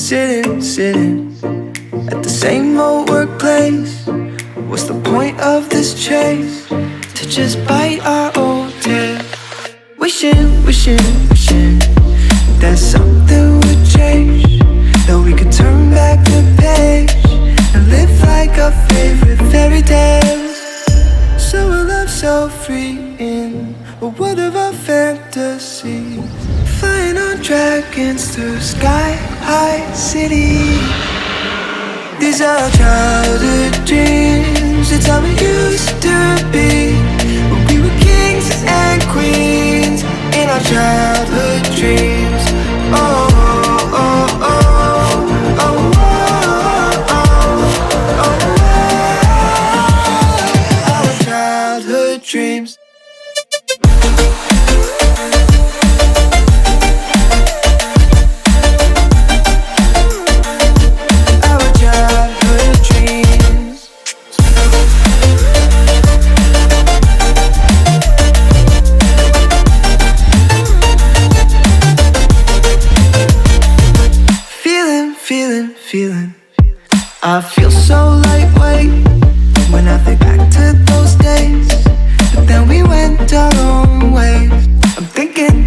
Sitting at the same old workplace. What's the point of this chase? To just bite our own tail. Wishing that something would change, that we could turn back the page and live like our favorite fairy tales. So a love so free in a world of our fantasies, flying on dragons through sky-high cities. These are childhood dreams, it's how we used to be, when we were kings and queens in our childhood dreams. Oh, oh, oh, oh, oh, oh, oh, our childhood dreams. I feel so lightweight when I think back to those days, but then we went our own ways. I'm thinking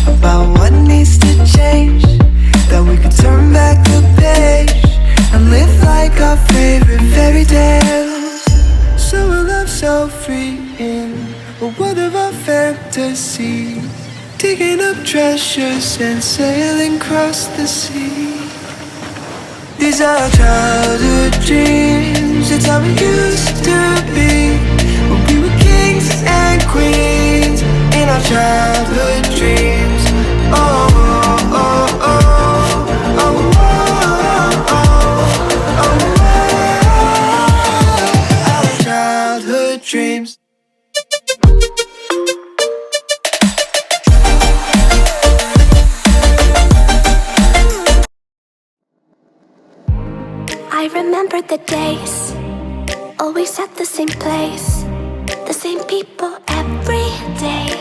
about what needs to change, that we could turn back the page and live like our favorite fairy tales. So a love so free in a world of our fantasies, digging up treasures and sailing across the sea. These are childhood dreams, it's how we used to be, when we were kings and queens in our childhood dreams. Oh, oh, oh, oh, oh, oh, oh, our childhood dreams. I remember the days, always at the same place, the same people every day.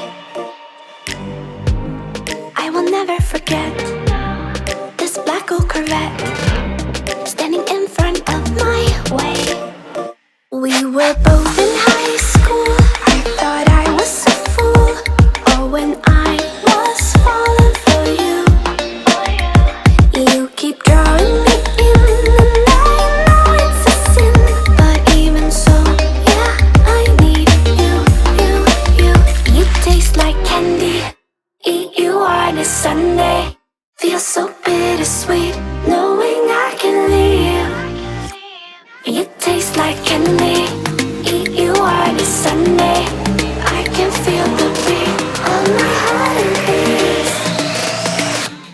I will never forget this black old Corvette standing in front of my way. We were both in high school, I thought I was a fool, or when I was falling for you. You keep drawing me in, and I know it's a sin, but even so, yeah, I need you. You taste like candy, eat you on a Sunday. Feels so bittersweet, knowing I can leave. You taste like candy, eat you on a Sunday. I can feel the beat of my heart and beats,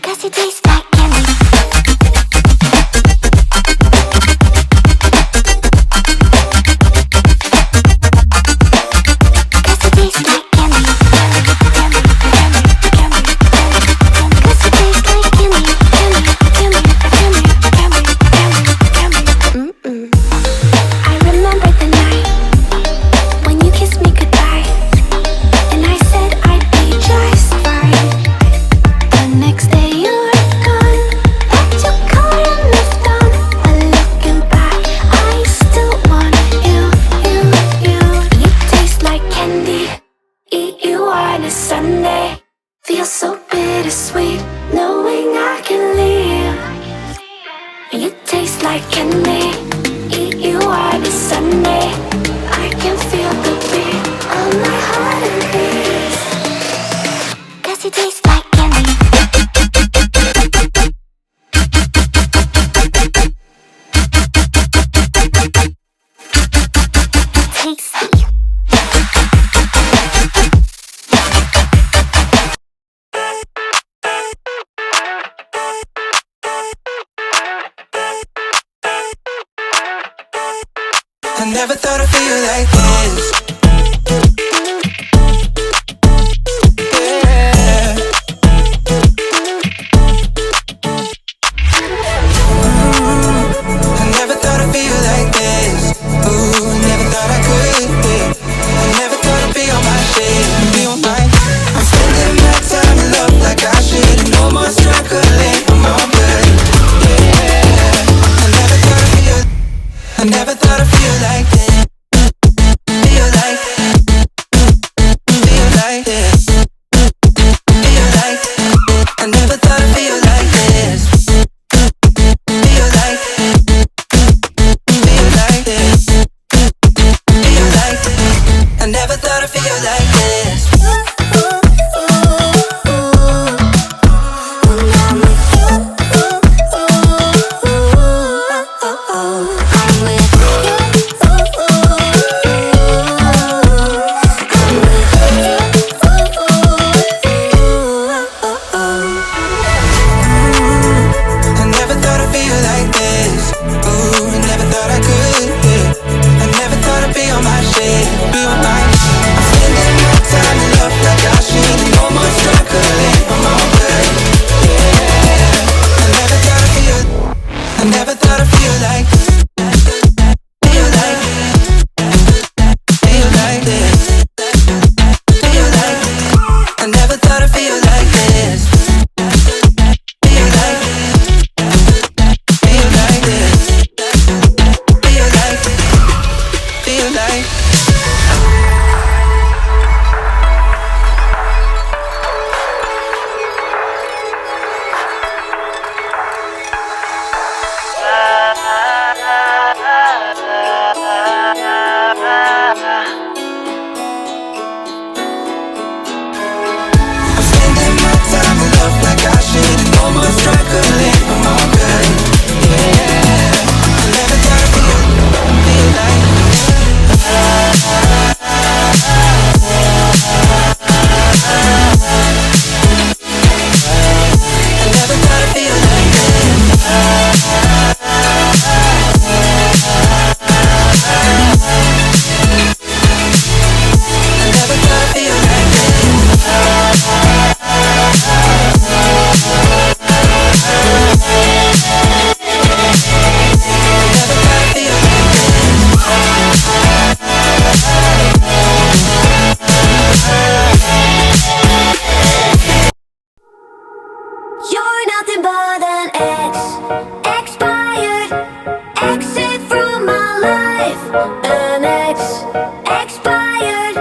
'cause you taste like candy. I never thought I'd feel like this. Yeah. I never thought I'd feel like this. Ooh, never thought I could be. I never thought I'd be on my shit, be on mine. I'm spending my time in love like I should. No more struggling for my I never thought I'd feel like this. Feel like this. Feel like this. Feel like this. I never thought I'd feel like this. Feel like this. Feel like this. Feel like this. I never thought I'd feel like this. I never thought I'd feel like this. Feel like this. Feel like this. Feel like this. I never thought I'd feel like this. Feel like this. Feel like this. Feel like this. Feel like you're nothing but an expired exit from my life. An expired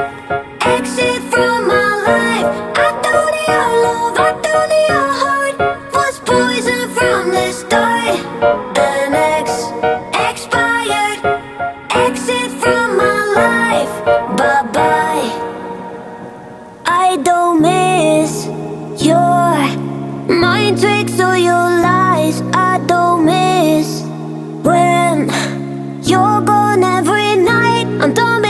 exit from my life. I don't need your love, I don't need your heart. Was poison from the start. An expired exit from my life. Bye bye. I don't miss your mind tricks or your lies. I don't miss when you're gone every night. I'm done